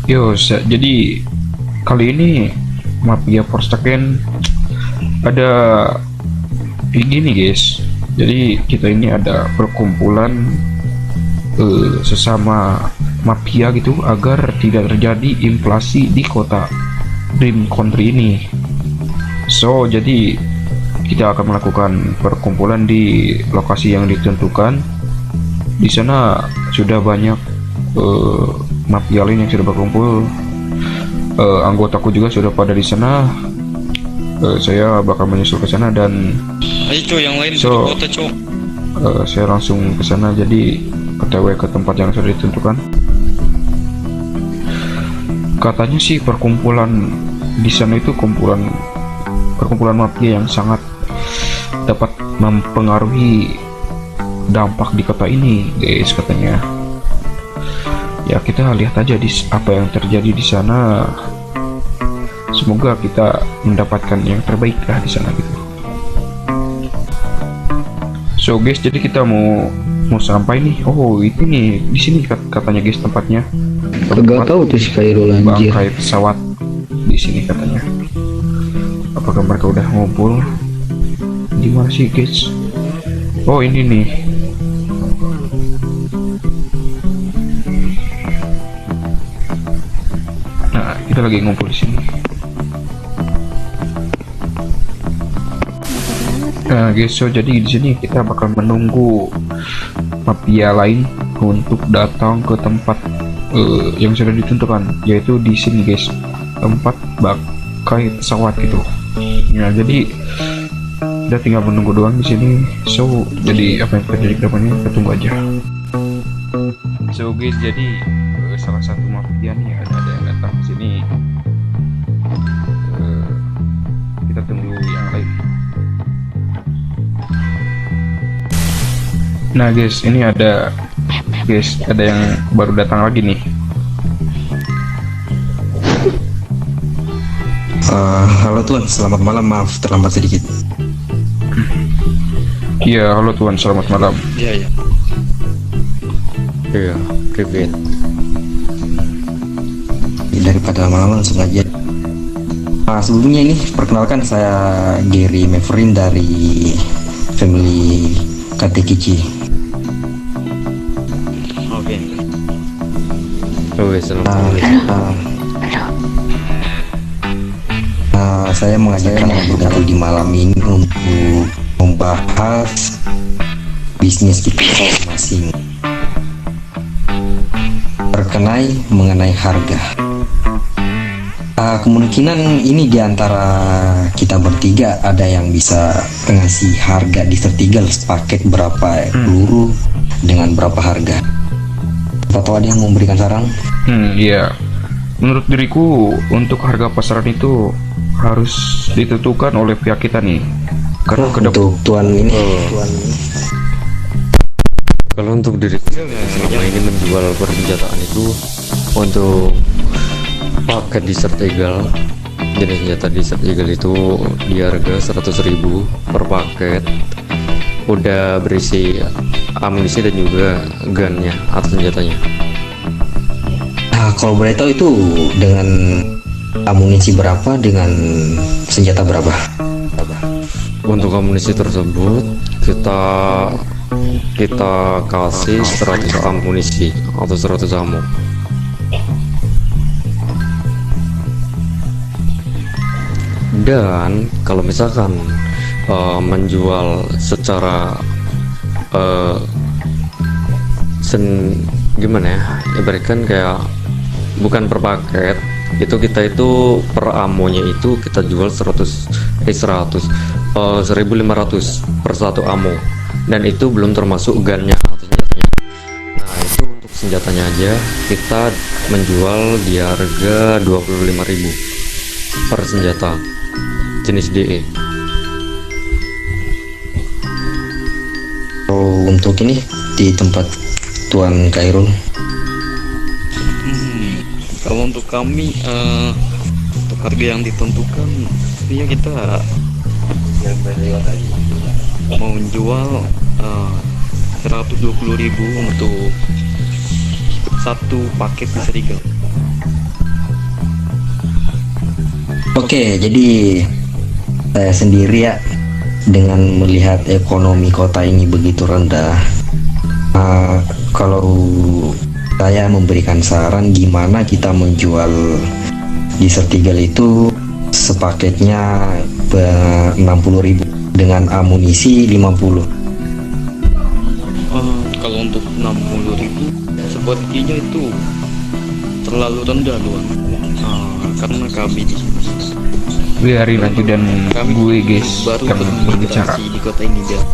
Jadi kali ini Mafia Forsaken ada gini guys. Jadi kita ini ada perkumpulan sesama mafia gitu agar tidak terjadi inflasi di kota Dream Country ini. Jadi kita akan melakukan perkumpulan di lokasi yang ditentukan. Di sana sudah banyak mafia lain yang sudah berkumpul. Anggotaku juga sudah pada di sana. Saya bakal menyusul ke sana dan ayo cuy, yang lain ke kota cuy. Saya langsung ke sana, jadi OTW ke tempat yang sudah ditentukan. Katanya sih perkumpulan di sana itu perkumpulan mafia yang sangat dapat mempengaruhi dampak di kota ini, guys, katanya. Ya kita lihat aja apa yang terjadi di sana. Semoga kita mendapatkan yang terbaik lah di sana gitu. Guys, jadi kita mau sampai nih. Oh, itu nih di sini katanya guys tempatnya. Gak tahu tuh si Kairul anjir. Bangkai pesawat di sini katanya. Apakah mereka udah ngumpul? Di mana sih guys? Oh, ini nih. Nah, kita lagi ngumpul di sini. Nah guys, jadi di sini kita bakal menunggu mafia lain untuk datang ke tempat yang sudah ditentukan, yaitu di sini guys, tempat bangkai pesawat gitu. Ya jadi kita tinggal menunggu doang di sini. Jadi apa yang terjadi ke depannya kita tunggu aja. Guys, jadi salah satu mafia nih ada yang datang ke sini. Kita tunggu yang lain. Nah guys, ini ada yang baru datang lagi nih. Halo Tuan, selamat malam. Maaf terlambat sedikit. Iya, halo Tuan, selamat malam. Iya. Iya, Kevin. Daripada lama-lama langsung aja. Sebelumnya ini perkenalkan, saya Gary Mevrin dari family Katekichi. Oke. Saya mengajarkan berkumpul di malam ini untuk membahas bisnis kita masing-masing berkenai mengenai harga. Kemungkinan ini diantara kita bertiga ada yang bisa ngasih harga Desert Eagle paket berapa peluru dengan berapa harga. Atau ada yang memberikan saran? Iya. Menurut diriku untuk harga pasaran itu harus ditentukan oleh pihak kita nih. Karena untuk tuan ini. Kalau untuk diri selama ini menjual persenjataan itu untuk paket Desert Eagle, jenis senjata Desert Eagle itu di harga 100.000 per paket, udah berisi amunisi dan juga gunnya atau senjatanya. Kalau boleh tahu itu dengan amunisi berapa, dengan senjata berapa? Untuk amunisi tersebut kita kasih 100 amunisi atau 100 ammo. Dan kalau misalkan menjual secara gimana ya, ibaratkan kayak bukan per paket, itu kita itu per amonya itu kita jual 1.500 per satu ammo, dan itu belum termasuk gunnya atau senjatanya. Nah itu untuk senjatanya aja kita menjual di harga 25.000 per senjata jenis DE. Untuk ini di tempat Tuan Kairul. Kalau untuk kami untuk harga yang ditentukan ya kita mau menjual 120.000 untuk satu paket Desert Eagle. Oke, jadi saya sendiri ya, dengan melihat ekonomi kota ini begitu rendah, kalau saya memberikan saran gimana kita menjual Desert Eagle itu sepaketnya 60.000 dengan amunisi 50. Kalau untuk 60.000 sepertinya itu terlalu rendah doang. Karena kami di sini Biarin aja dan gue guys baru yang berbicara. bermigrasi di kota ini dan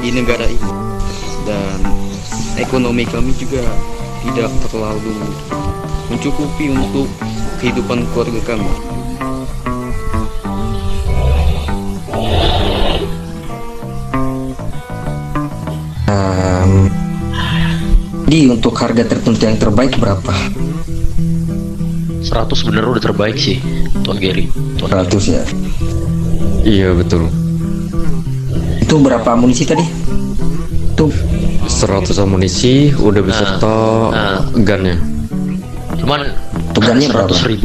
di negara ini, dan ekonomi kami juga tidak terlalu mencukupi untuk kehidupan keluarga kami. Jadi untuk harga tertentu yang terbaik berapa? 100 bener udah terbaik sih, Tuan Gary. 100 ya. Iya betul. Itu berapa amunisi tadi? Itu 100 amunisi udah beserta gunnya. Cuman Tugannya berapa? 100.000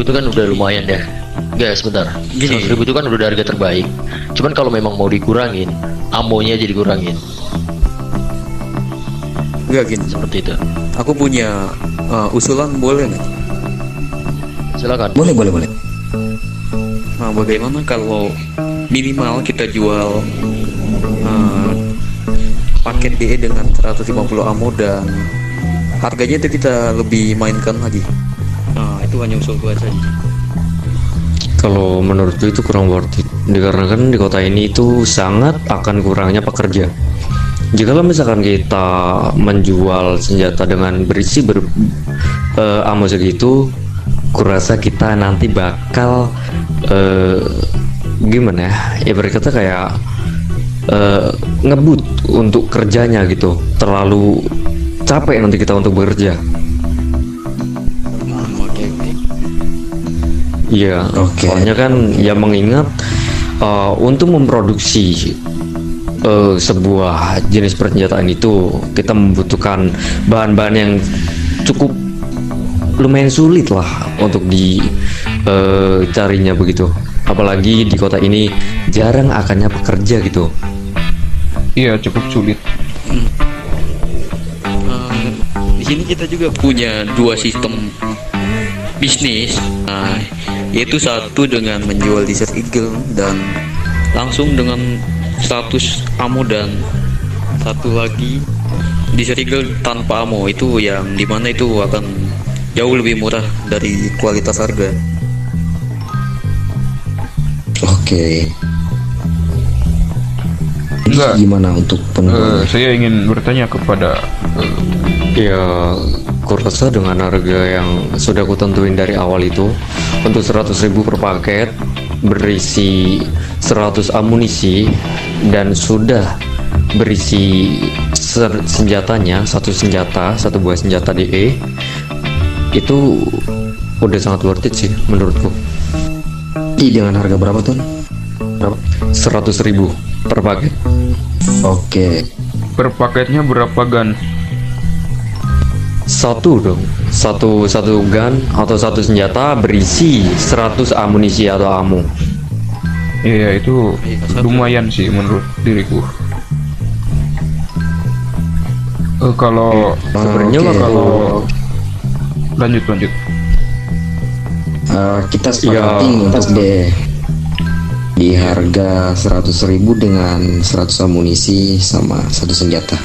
itu kan udah lumayan deh. Guys, sebentar. 100.000 itu kan udah harga terbaik. Cuman kalau memang mau dikurangin, amonya jadi kurangin. Enggak gini, Seperti itu. aku punya usulan, boleh nggak? Silakan. boleh. Nah, bagaimana kalau minimal kita jual paket DE dengan 150 ammo dan harganya itu kita lebih mainkan lagi. Nah, itu hanya usulku aja. Kalau menurutku itu kurang worth it, dikarenakan di kota ini itu sangat akan kurangnya pekerja. Jika misalkan kita menjual senjata dengan berisi ammo segitu, kurasa kita nanti bakal gimana ya, berkata kayak ngebut untuk kerjanya gitu, terlalu capek nanti kita untuk bekerja. Oke. Iya, Oke. soalnya kan ya mengingat untuk memproduksi sebuah jenis persenjataan itu kita membutuhkan bahan-bahan yang cukup lumayan sulit lah untuk dicarinya begitu. Apalagi di kota ini jarang akannya pekerja gitu. Iya, cukup sulit. Di sini kita juga punya dua sistem bisnis, yaitu satu dengan menjual Desert Eagle dan langsung dengan 100 ammo, dan satu lagi Desert Eagle tanpa ammo, itu yang dimana itu akan jauh lebih murah dari kualitas harga. Oke. Jadi Enggak. gimana untuk penjualan? Saya ingin bertanya kepada Ya, kurasa dengan harga yang sudah kutentuin dari awal itu, untuk 100.000 per paket berisi 100 amunisi dan sudah berisi senjatanya, satu buah senjata DE, itu udah sangat worth it sih menurutku. Dengan harga berapa tuh? Berapa? 100.000 per paket. Oke. per paketnya berapa gun? Satu dong, satu gun atau satu senjata berisi 100 amunisi atau ammo. Iya, itu Satu. lumayan sih menurut diriku. Kalau Sebenarnya Oke. kalau lanjut Kita sepakati Iya. untuk di harga 100.000 dengan 100 amunisi sama satu senjata.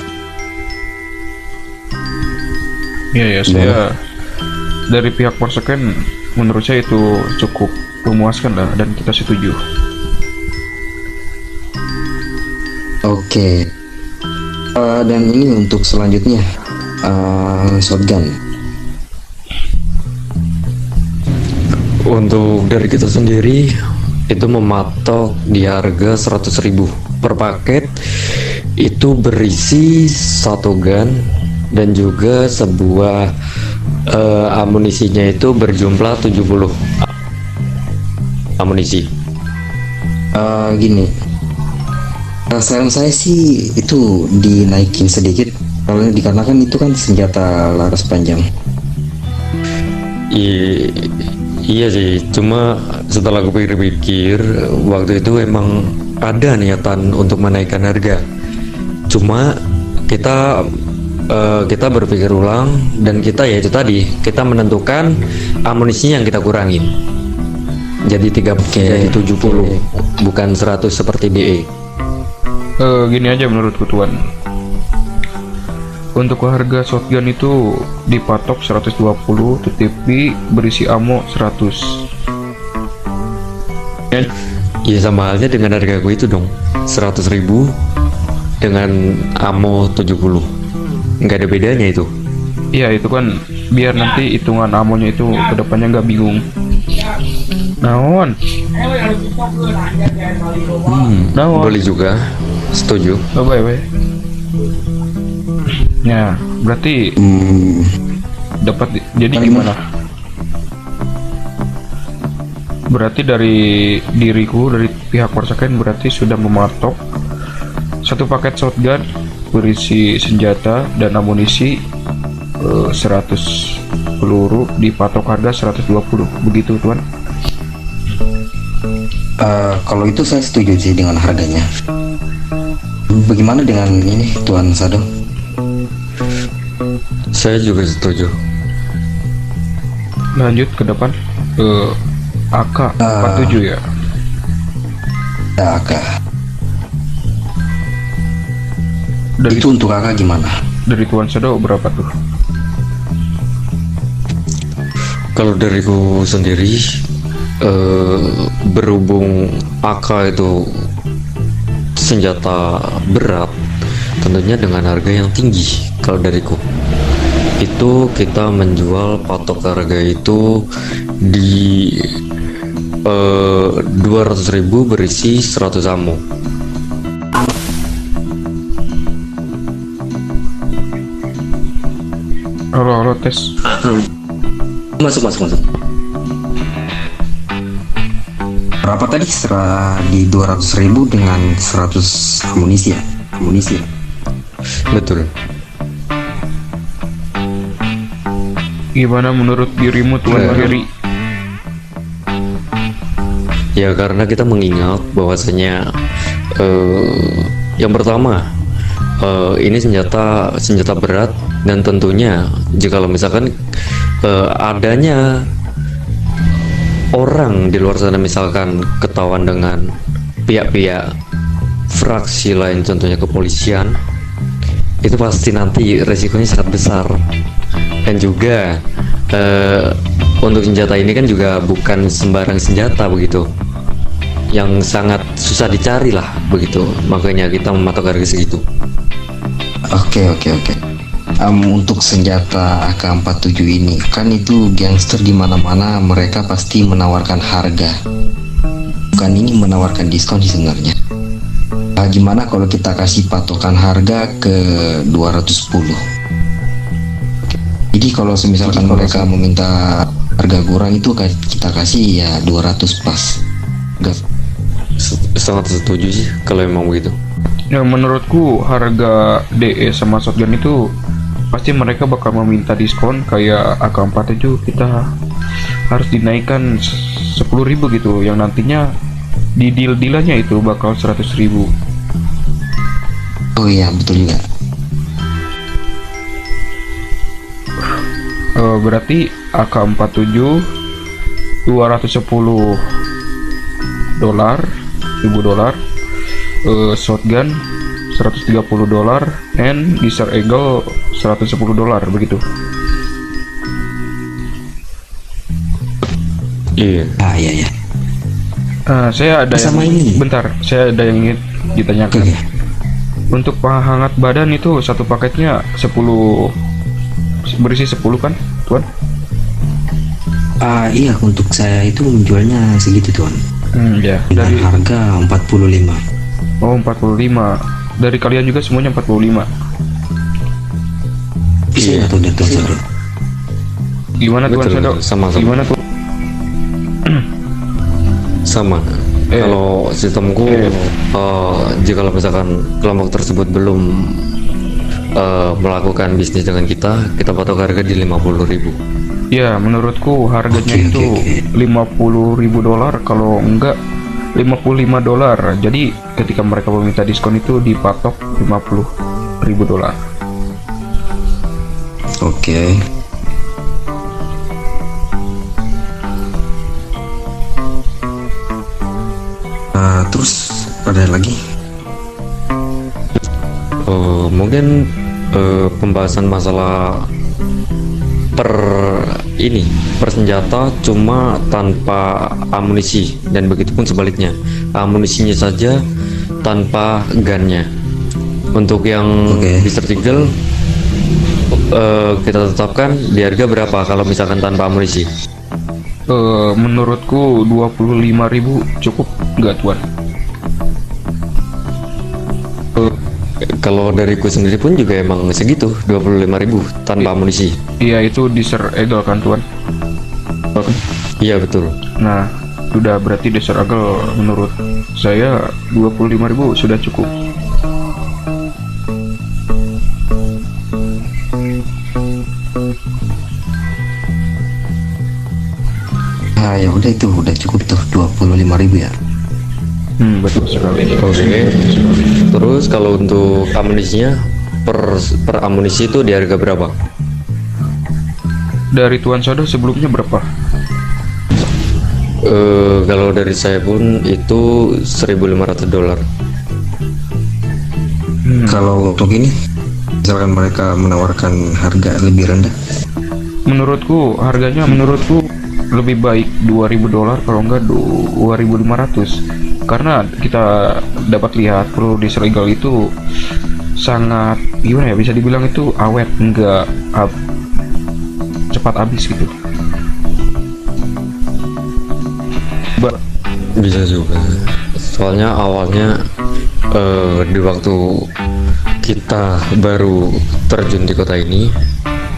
Iya ya, saya dari pihak Polseken menurut saya itu cukup memuaskan lah, dan kita setuju. Oke. Dan ini untuk selanjutnya shotgun. Untuk dari kita sendiri itu mematok di harga 100.000 per paket, itu berisi satu gun dan juga sebuah amunisinya itu berjumlah 70 amunisi. Gini, saran saya sih itu dinaikin sedikit, kalau dikarenakan itu kan senjata laras panjang. Iya sih, cuma setelah aku pikir-pikir, waktu itu emang ada niatan untuk menaikkan harga. Cuma kita berpikir ulang dan kita ya itu tadi kita menentukan amunisinya yang kita kurangin. Jadi 70 bukan 100 seperti DE. Gini aja menurutku Tuan. Untuk harga shotgun itu dipatok 120, tetapi berisi ammo 100. Ya sama halnya dengan harga gue itu dong, 100.000 dengan ammo 70. Nggak ada bedanya itu. Iya itu kan biar nanti hitungan amonya itu kedepannya nggak bingung. Naon? Naon? Boleh juga, setuju. Bye. Ya, berarti dapat jadi gimana? Berarti dari diriku, dari pihak Korsaken berarti sudah mematok satu paket shotgun berisi senjata dan amunisi 100 peluru dipatok harga 120. Begitu Tuan? Kalau itu saya setuju sih dengan harganya. Bagaimana dengan ini Tuan Sado? Saya juga setuju. Lanjut ke depan AK-47 ya. Ya, AK. Dari Itu untuk AK gimana? dari Tuan Sado berapa tuh? Kalau dariku sendiri, berhubung AK itu senjata berat, tentunya dengan harga yang tinggi. Kalau dariku itu kita menjual patok harga itu di 200.000 berisi 100 ammo. Halo tes. Masuk. Berapa tadi? Di 200.000 dengan 100 amunisi ya? Amunisi. Betul. Gimana menurut dirimu Tuan Ferry? Ya karena kita mengingat bahwasanya yang pertama ini senjata berat dan tentunya jika misalkan adanya orang di luar sana misalkan ketahuan dengan pihak-pihak fraksi lain contohnya kepolisian, itu pasti nanti resikonya sangat besar. Dan juga untuk senjata ini kan juga bukan sembarang senjata begitu, yang sangat susah dicari lah begitu, makanya kita mematok harga segitu. Oke. Untuk senjata AK-47 ini kan itu gangster di mana-mana, mereka pasti menawarkan harga. Bukan ini menawarkan diskon sih sebenarnya. Gimana kalau kita kasih patokan harga ke 210? Jadi kalau misalkan mereka meminta harga kurang itu kita kasih ya 200 pas. Sangat setuju sih kalau emang begitu. Ya menurutku harga DE sama shotgun itu pasti mereka bakal meminta diskon. Kayak AK-47 kita harus dinaikkan 10.000 gitu, yang nantinya di deal-dealannya itu bakal 100.000. Oh iya betul juga. Berarti AK-47 $210, $1.000, shotgun $130, and Desert Eagle $110 begitu. Iya. Iya. Saya ada Sama yang ini. bentar, saya ada yang ingin ditanyakan. Oke. Untuk penghangat badan itu satu paketnya 10 berisi 10 kan, Tuan? Iya, untuk saya itu menjualnya segitu Tuan. Ya. Dengan Dari harga 45. Oh 45. Dari kalian juga semuanya 45. Bisa atau dari Tuan Sado? Gimana Tuan Betul, Sado? sama-sama. Gimana tuh? Sama. Kalau sistemku jika misalkan kelompok tersebut belum melakukan bisnis dengan kita patok harga di 50.000. Ya, menurutku harganya Oke, itu oke. $50.000, kalau enggak $55. Jadi ketika mereka meminta diskon itu dipatok $50.000. Oke. Nah, terus ada lagi? Mungkin pembahasan masalah per senjata cuma tanpa amunisi, dan begitupun sebaliknya, amunisinya saja tanpa gunnya. Untuk yang Oke. Desert Eagle kita tetapkan di harga berapa kalau misalkan tanpa amunisi? Menurutku 25.000 cukup nggak tuan? Kalau dariku sendiri pun juga emang segitu, 25.000 tanpa amunisi. Iya, itu Desert Eagle kan tuan? Iya betul. Nah, sudah berarti Desert Eagle menurut saya 25.000 sudah cukup. Nah, ya udah, itu udah cukup tuh 25.000 ya. Betul sekali. Oke. Terus kalau untuk amunisinya per amunisi itu di harga berapa? Dari Tuan Sado sebelumnya berapa? Kalau dari saya pun itu $1.500. Kalau untuk ini, misalkan mereka menawarkan harga lebih rendah, Menurutku lebih baik $2.000 kalau enggak 2.500, karena kita dapat lihat Pro Desert Eagle itu sangat gimana ya, bisa dibilang itu awet, enggak cepat habis gitu. Bisa juga. Soalnya awalnya di waktu kita baru terjun di kota ini,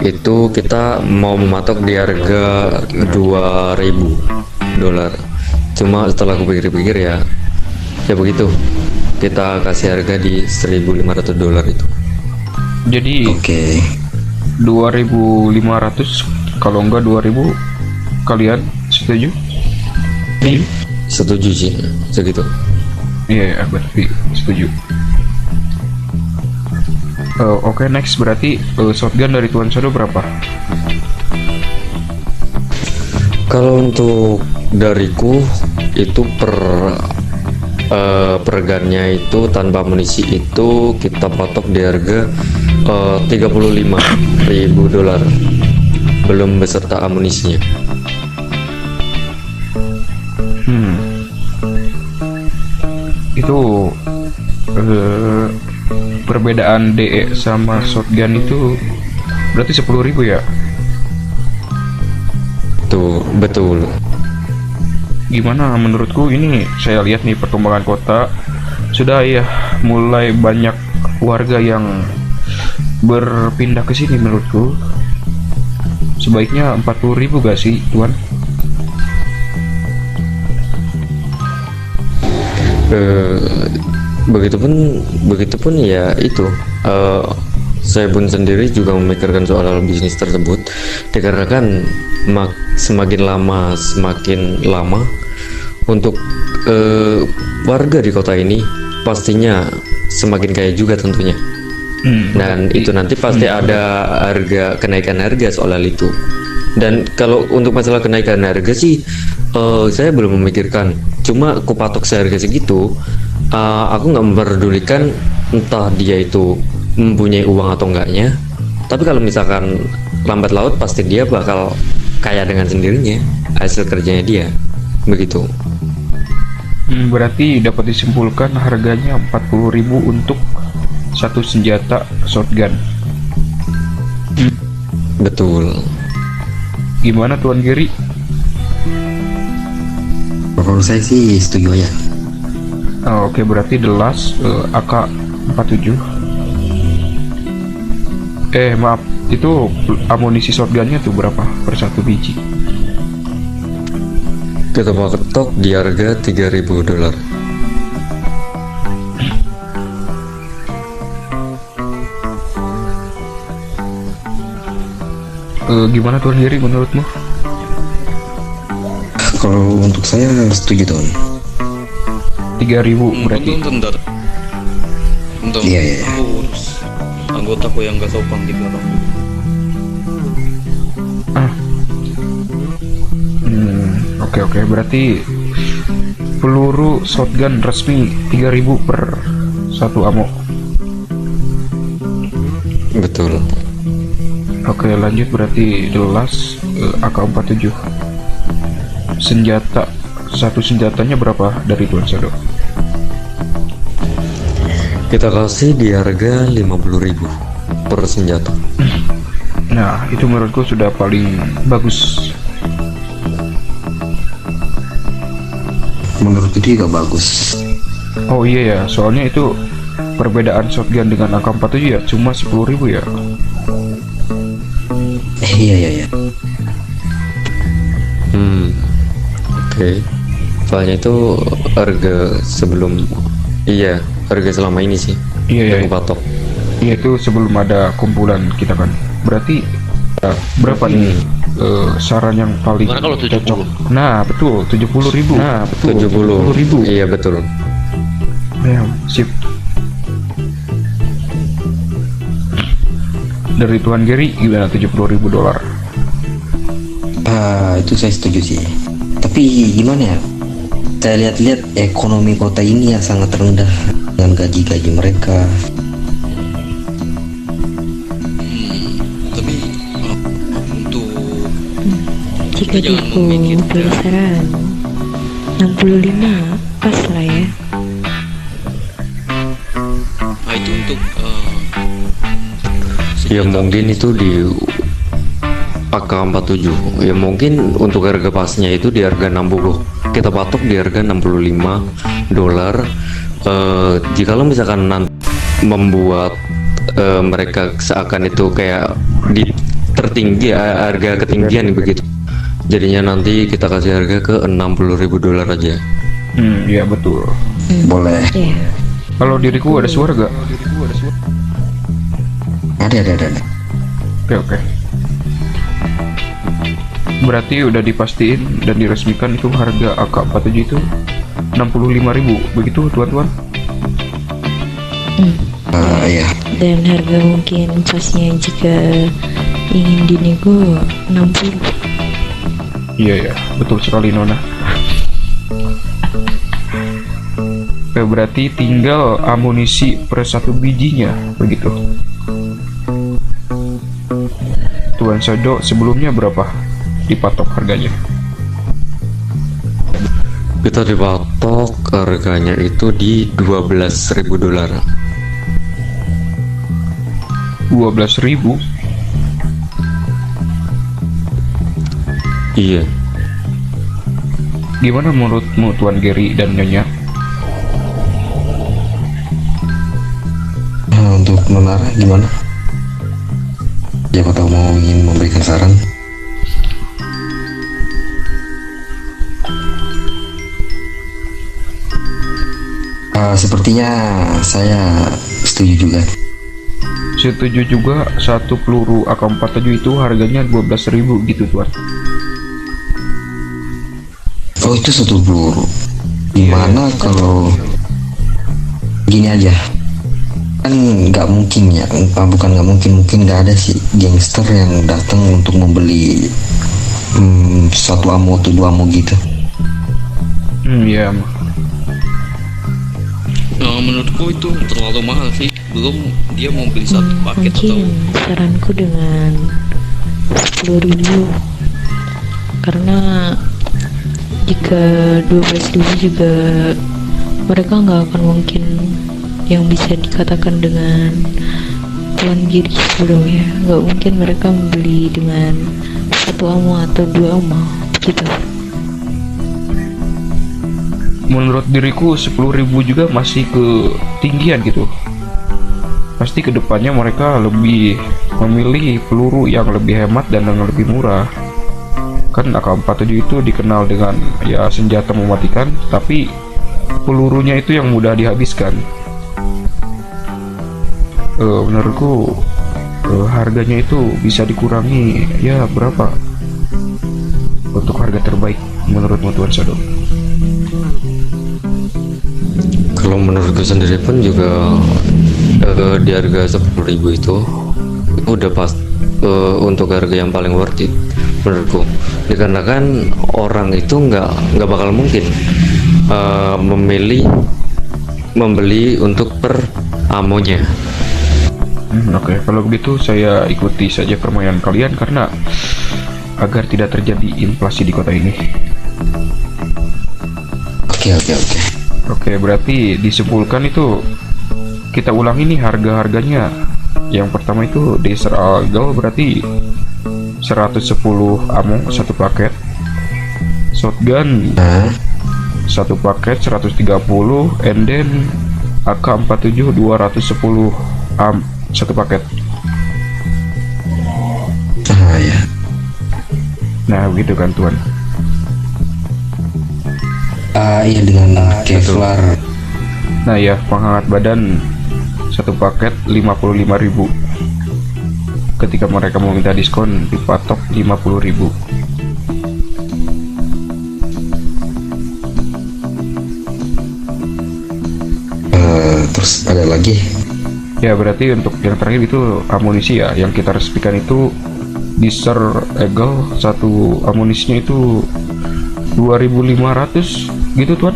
itu kita mau mematok di harga $2.000. Cuma setelah aku pikir-pikir ya begitu, kita kasih harga di $1.500 itu. Jadi oke. 2.500 kalau enggak 2.000, kalian setuju? Setuju sih segitu. Iya, berarti setuju. Oke, next berarti shotgun dari Tuan Sado berapa? Kalau untuk dariku itu per gunnya itu tanpa amunisi itu kita patok di harga $35.000, belum beserta amunisinya. Itu perbedaan DE sama shotgun itu berarti 10.000 ya? Tuh betul. Gimana menurutku ini, saya lihat nih perkembangan kota sudah ya mulai banyak warga yang berpindah ke sini. Menurutku sebaiknya 40.000 gak sih Tuan? Begitupun ya itu, saya pun sendiri juga memikirkan soal bisnis tersebut, dikarenakan semakin lama untuk warga di kota ini pastinya semakin kaya juga tentunya. Dan itu nanti pasti ada kenaikan harga soal itu. Dan kalau untuk masalah kenaikan harga sih saya belum memikirkan, cuma aku patok seharga segitu. Aku nggak memperdulikan entah dia itu mempunyai uang atau enggaknya, tapi kalau misalkan lambat laut pasti dia bakal kaya dengan sendirinya, hasil kerjanya dia, begitu. Berarti dapat disimpulkan harganya 40.000 untuk satu senjata shotgun. Betul. Gimana Tuan Giri? Kalau saya sih setuju aja. Oke, berarti The Last AK-47. Maaf, itu amunisi shotgunnya tuh berapa per satu biji? Kita patok di harga $3.000. Gimana Tuan Giri menurutmu? Kalau untuk saya setuju Tuan. 3.000 berarti. Bentar. Iya, iya. Aku urus anggotaku yang gak sopan di belakang. Oke, berarti peluru shotgun resmi 3.000 per satu ammo. Betul. Oke, lanjut berarti the last AK-47. Senjata, satu senjatanya berapa dari Tuan Shadow? Kita kasih di harga 50.000 per senjata. Nah, itu menurutku sudah paling bagus. Menurut itu juga bagus. Oh iya ya, soalnya itu perbedaan shotgun dengan AK-47 ya cuma 10.000 ya. Iya. Oke. Soalnya itu harga sebelum, harga selama ini sih Iya. yang patok. Iya, itu sebelum ada kumpulan kita kan. Berarti berapa nih saran yang paling Gimana kalau 70? cocok? Nah, betul 70.000. Nah, betul 70.000. Iya betul. Ya, sip. Dari Tuan Gary gimana $70.000? Itu saya setuju sih. Tapi gimana ya? Saya lihat-lihat ekonomi kota ini ya sangat rendah dengan gaji-gaji mereka. Tapi untuk Jika Kita jangan Diku memikirkan. beri saran 65 pas lah ya. itu untuk Ya senjata mungkin itu di AK-47. Ya mungkin untuk harga pasnya itu di harga 60. Kita patok di harga $65. Jikalau misalkan nanti membuat mereka seakan itu kayak di tertinggi, harga ketinggian begitu. Jadinya nanti kita kasih harga ke $60.000 aja. Iya betul. Boleh. Ya, Kalau diriku ada suara gak? Ada. Oke. Berarti udah dipastiin dan diresmikan itu harga AK-47 itu 65.000 begitu tuan-tuan? Iya. dan harga mungkin pasnya jika ingin dinego 60. Iya, betul sekali Nona. Oke, berarti tinggal amunisi per satu bijinya begitu. Tuan Shadow sebelumnya berapa dipatok harganya? Kita dipatok harganya itu di $12.000. 12.000. Iya. Gimana menurutmu Tuan Gary dan Nyonya? Untuk Nonara gimana? Siapa tahu mau ingin memberikan saran? Sepertinya saya setuju juga. Setuju juga, satu peluru AK-47 itu harganya 12.000 gitu Tuan. Oh itu satu peluru. Gimana kalau gini aja? Kan nggak mungkin ya, bukan nggak mungkin nggak ada sih gangster yang datang untuk membeli satu ammo atau dua ammo gitu. Iya. menurutku itu terlalu mahal sih. Belum dia mau beli satu paket atau Mungkin saranku dengan 10.000, karena jika 12.000 juga mereka nggak akan mungkin yang bisa dikatakan dengan Tuan Giri sebelumnya. Nggak mungkin mereka membeli dengan satu ammo atau dua ammo gitu. Menurut diriku 10.000 juga masih ketinggian gitu. Pasti kedepannya mereka lebih memilih peluru yang lebih hemat dan yang lebih murah. Kan AK-47 itu dikenal dengan ya senjata mematikan, tapi pelurunya itu yang mudah dihabiskan. Menurutku harganya itu bisa dikurangi ya berapa untuk harga terbaik menurutmu Tuan Shadow? Kalau menurutku sendiri pun juga di harga 10.000 itu udah pas untuk harga yang paling worth it menurutku, dikarenakan orang itu nggak bakal mungkin membeli untuk per amonya. Oke, kalau begitu saya ikuti saja permainan kalian karena agar tidak terjadi inflasi di kota ini. Oke. Oke, berarti disimpulkan itu kita ulangi nih harga-harganya. Yang pertama itu Desert Eagle berarti 110 ammo satu paket. Shotgun satu paket 130, and then AK-47 210 satu paket. Ya. Nah, begitu kan Tuan. Iya dengan Kevlar. Nah ya, penghangat badan satu paket 55.000. Ketika mereka mau minta diskon dipatok 50.000. Terus ada lagi. Ya berarti untuk yang terakhir itu amunisi ya, yang kita resmikan itu Desert Eagle satu amunisinya itu 2.500 gitu Tuan.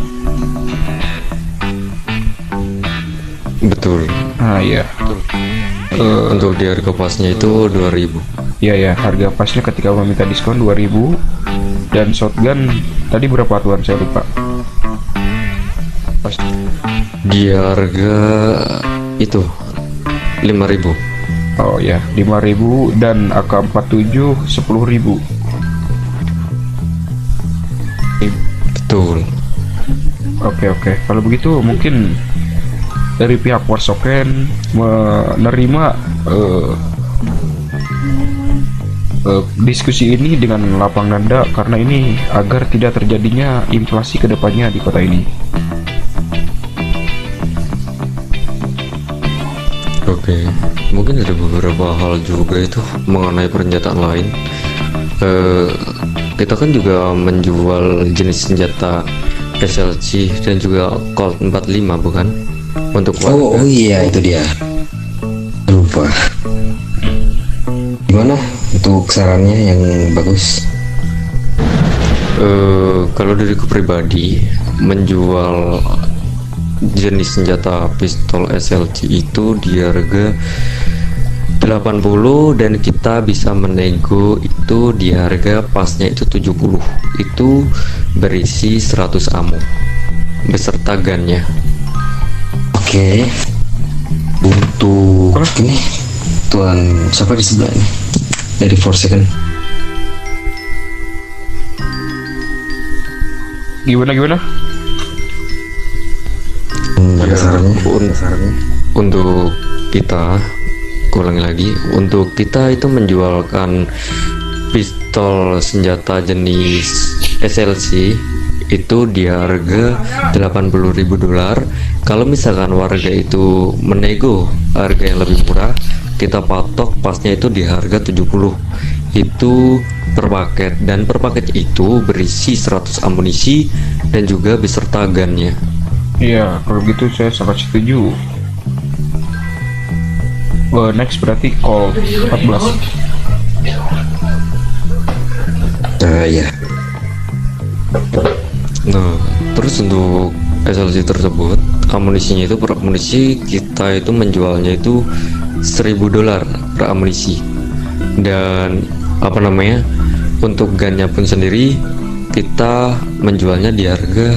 Betul. Nah ya, Untuk di harga pasnya itu 2.000. ya harga pasnya ketika meminta diskon 2.000. Dan shotgun tadi berapa Tuan, saya lupa. Pas Di harga itu 5.000. Oh ya, 5.000 dan AK-47 10.000. Betul. Oke. Kalau begitu mungkin dari pihak Warsoken menerima diskusi ini dengan lapang dada karena ini agar tidak terjadinya inflasi kedepannya di kota ini. Oke, mungkin ada beberapa hal juga itu mengenai pernyataan lain. Kita kan juga menjual jenis senjata SLG dan juga Colt 45 bukan? Untuk Oh iya, itu dia. Lupa. Gimana untuk sarannya yang bagus? Kalau diriku pribadi menjual jenis senjata pistol SLG itu di harga 80 dan kita bisa menego itu di harga pasnya itu 70. Itu berisi 100 ammo beserta gunnya. Oke. Untuk ini Tuan siapa di sebelah ini? Dari Forsaken. Gimana? Ada sarannya? Untuk kita, ulangi lagi, untuk kita itu menjualkan pistol senjata jenis SLC itu di harga $80.000. Kalau misalkan warga itu menego harga yang lebih murah, kita patok pasnya itu di harga 70. Itu per paket, dan per paket itu berisi 100 amunisi dan juga beserta gunnya. Iya, kalau gitu saya sangat setuju. Next berarti Colt 14. Ya. Nah, terus untuk SLC tersebut amunisinya itu per amunisi kita itu menjualnya itu $1.000 per amunisi, dan untuk gunnya pun sendiri kita menjualnya di harga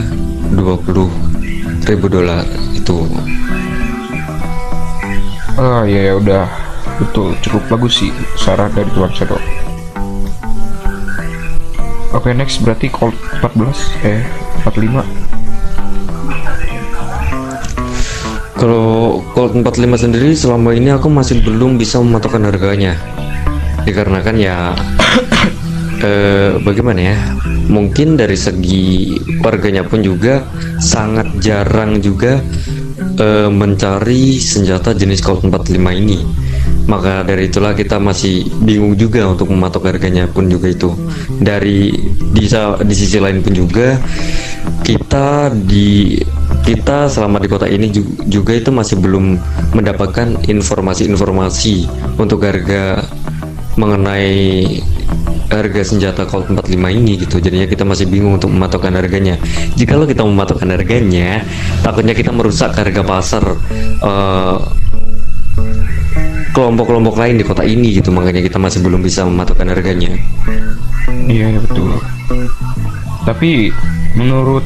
$20.000 itu. Ya udah, betul, cukup bagus sih saran dari Tuan Shadow. Oke, next berarti Colt 45. Kalau Colt 45 sendiri selama ini aku masih belum bisa mematokkan harganya, dikarenakan ya bagaimana ya, mungkin dari segi harganya pun juga sangat jarang juga mencari senjata jenis Colt 45 ini, Maka dari itulah kita masih bingung juga untuk mematok harganya pun juga itu. Di sisi lain pun juga kita selama di kota ini juga itu masih belum mendapatkan informasi-informasi untuk harga mengenai harga senjata Colt 45 ini gitu. Jadinya kita masih bingung untuk mematokkan harganya. Jikalau kita mematokkan harganya, takutnya kita merusak harga pasar kelompok-kelompok lain di kota ini gitu. Makanya kita masih belum bisa mematokkan harganya. Iya, betul. Tapi menurut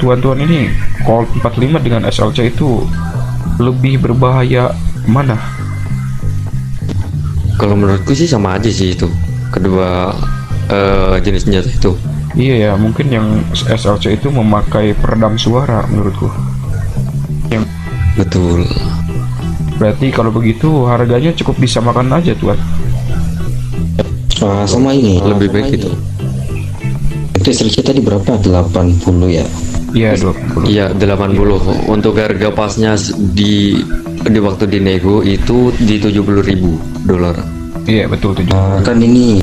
tuan-tuan ini, Colt 45 dengan SLC itu lebih berbahaya mana? Kalau menurutku sih sama aja sih itu kedua jenis senjata itu. Iya ya, mungkin yang SLC itu memakai peredam suara menurutku. Yang Betul. berarti kalau begitu harganya cukup disamakan aja tuan. Sama ini Lebih baik itu. itu SLC tadi berapa? 80 ya. Iya 20. Iya 80. Untuk harga pasnya di waktu dinego itu di $70.000. Iya betul 7. Kan ini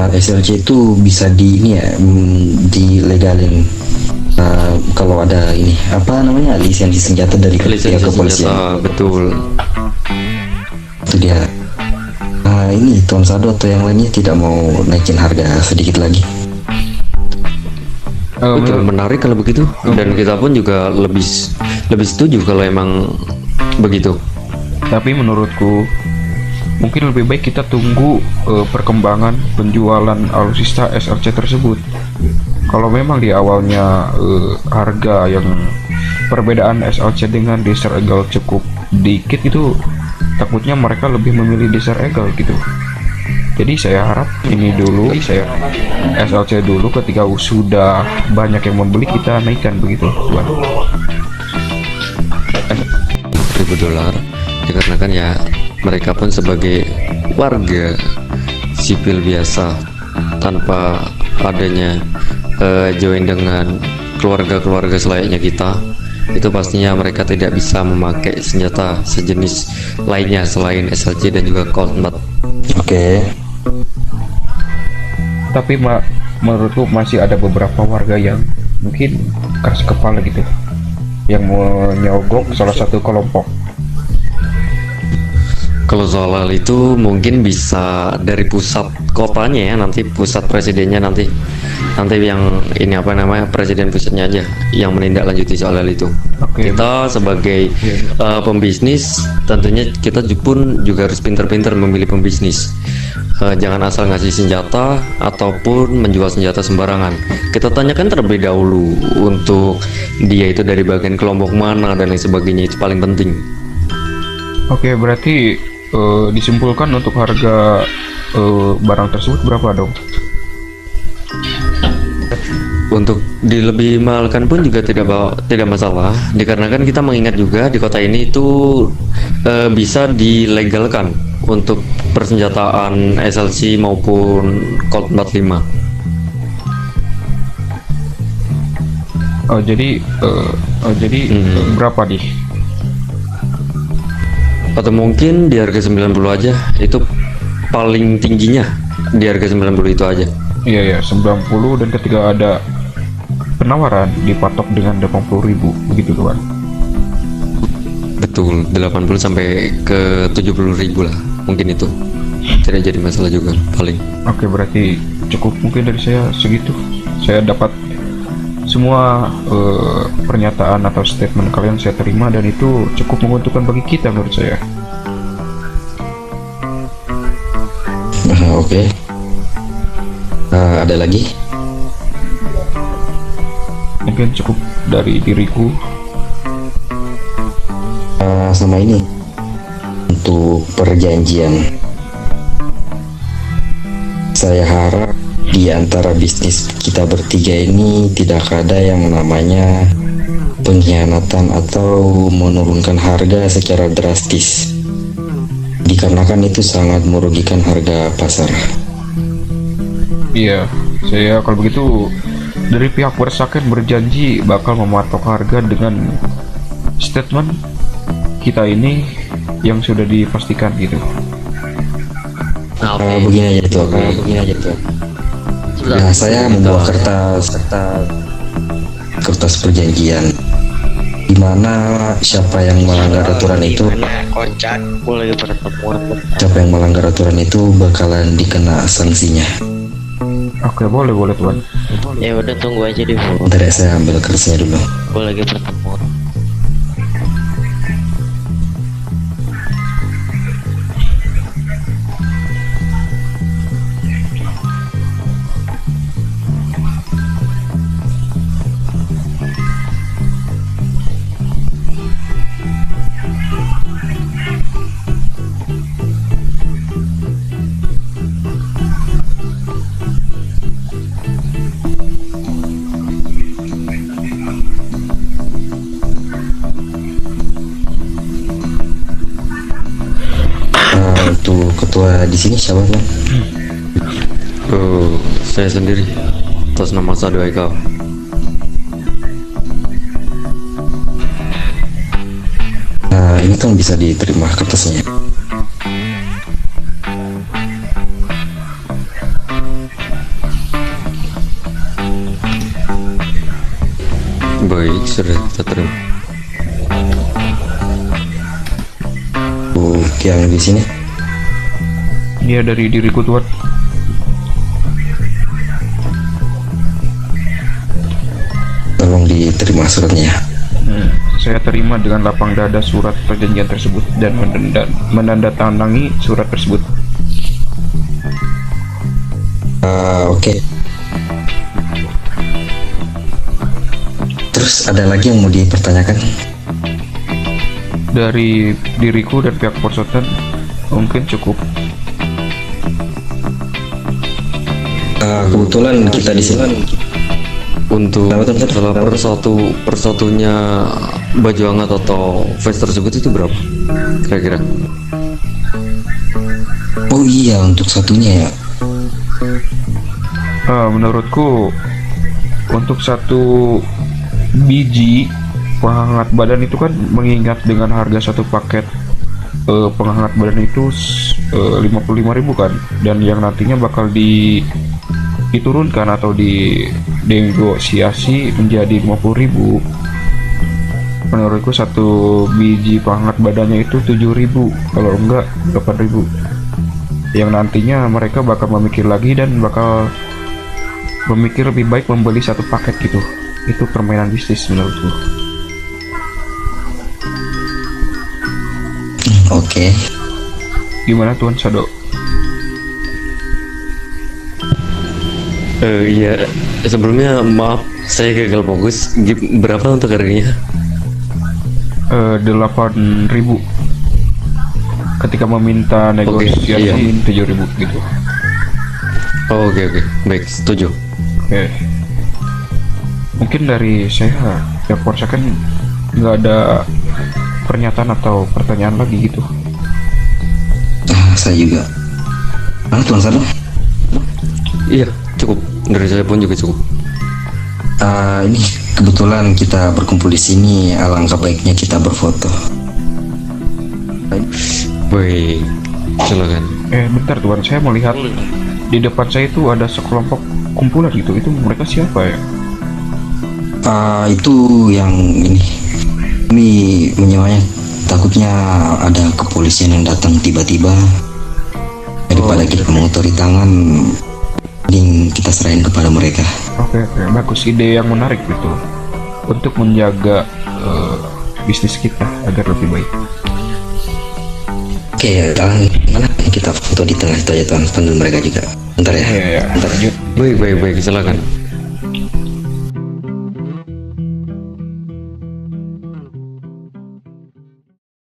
SLC itu bisa dilegalin kalau ada ini apa namanya lisensi senjata dari pihak Lisensi kepolisian. senjata, betul. Itu dia. Ini Tuan Sado atau yang lainnya tidak mau naikin harga sedikit lagi. Betul, menarik kalau begitu. Dan kita pun juga lebih setuju kalau emang begitu. Tapi menurutku mungkin lebih baik kita tunggu perkembangan penjualan alutsista SLC tersebut. Kalau memang di awalnya harga yang perbedaan SLC dengan Desert Eagle cukup dikit, itu takutnya mereka lebih memilih Desert Eagle gitu. Jadi saya harap ini dulu, SLC dulu, ketika sudah banyak yang membeli kita naikkan begitu, Tuan. $1.000 dikarenakan ya mereka pun sebagai warga sipil biasa tanpa adanya join dengan keluarga-keluarga selayaknya kita, itu pastinya mereka tidak bisa memakai senjata sejenis lainnya selain SLC dan juga Colt 4. Oke. Tapi menurutku masih ada beberapa warga yang mungkin keras kepala gitu, yang menyogok salah satu kelompok. Kalau soal hal itu mungkin bisa dari pusat kotanya ya, nanti pusat presidennya nanti yang ini apa namanya, presiden pusatnya aja yang menindaklanjuti soal hal itu. Oke. Kita sebagai pembisnis tentunya kita pun juga harus pintar-pintar memilih pembisnis. Jangan asal ngasih senjata ataupun menjual senjata sembarangan. Kita tanyakan terlebih dahulu untuk dia itu dari bagian kelompok mana dan lain sebagainya, itu paling penting. Oke, berarti disimpulkan untuk harga barang tersebut berapa dong? Untuk lebih mahalkan pun juga tidak masalah, dikarenakan kita mengingat juga di kota ini itu bisa dilegalkan untuk persenjataan SLC maupun Colt 45. Jadi berapa nih? Atau mungkin di harga 90 aja, itu paling tingginya di harga 90 itu aja. Iya 90, dan ketika ada penawaran dipatok dengan 80.000 begitu tuan. Betul, 80 sampai ke 70.000 lah mungkin, itu tidak jadi masalah juga paling. Oke, berarti cukup mungkin dari saya segitu. Saya dapat semua pernyataan atau statement kalian saya terima, dan itu cukup menguntungkan bagi kita menurut saya. Oke. Ada lagi? Mungkin cukup dari diriku. Sama ini untuk perjanjian, saya harap di antara bisnis kita bertiga ini tidak ada yang namanya pengkhianatan atau menurunkan harga secara drastis, dikarenakan itu sangat merugikan harga pasar. Iya, saya kalau begitu dari pihak Wersaken berjanji bakal mematok harga dengan statement kita ini yang sudah dipastikan gitu. Nah, oke. Begini aja tuh, Sebentar. Nah, saya membawa kertas perjanjian di mana siapa yang melanggar aturan itu, bakalan dikena sanksinya. Oke, boleh tuan. Ya udah tunggu aja deh Bu. Bentar ya, saya ambil kertasnya dulu. Gue lagi pertemuan. Untuk ketua di sini siapa tuan? Saya sendiri atas nama Sado Eka. Nah, ini kan bisa diterima kertasnya. Baik, sudah kita terima. Oke, yang di sini. Dia dari diriku tuan. Tolong diterima suratnya. Saya terima dengan lapang dada surat perjanjian tersebut dan menandatangani surat tersebut. Oke. Terus ada lagi yang mau dipertanyakan? Dari diriku dan pihak Porsotan mungkin cukup. Kebetulan kita di sini. Untuk Kenapa, Tuan? salah persatunya baju hangat atau vest tersebut itu berapa kira-kira? Oh iya, untuk satunya ya. Menurutku untuk satu biji penghangat badan itu kan, mengingat dengan harga satu paket penghangat badan itu 55.000 kan, dan yang nantinya bakal diturunkan atau dinegosiasi menjadi 50.000. Menurutku satu biji penghangat badannya itu 7.000, kalau enggak 8.000. Yang nantinya mereka bakal memikir lagi dan bakal memikir lebih baik membeli satu paket gitu. Itu permainan bisnis menurutku. Oke. Gimana Tuan Sado? Iya, sebelumnya maaf saya gagal fokus. Berapa untuk harganya? 8.000. Ketika meminta negosiasi iya. 7.000 gitu. Oh, oke, baik, setuju. Oke. Mungkin dari saya, ya Porsa kan nggak ada pernyataan atau pertanyaan lagi gitu. Saya juga. Mana Tuan Sado? Iya, cukup. Dari saya pun juga cukup. Ini kebetulan kita berkumpul di sini, alangkah baiknya kita berfoto. Baik, silakan. Bentar Tuan, saya melihat di depan saya itu ada sekelompok kumpulan gitu. Itu mereka siapa ya? Itu yang ini menyewanya. Takutnya ada kepolisian yang datang tiba-tiba. Daripada kita mengotori tangan, mending kita serahin kepada mereka. Oke, bagus, ide yang menarik gitu untuk menjaga bisnis kita agar lebih baik. Oke, mana kita foto di tengah itu aja Tuan, sambil mereka juga. Bentar ya. Iya, Bentar. lanjut. Baik, silakan.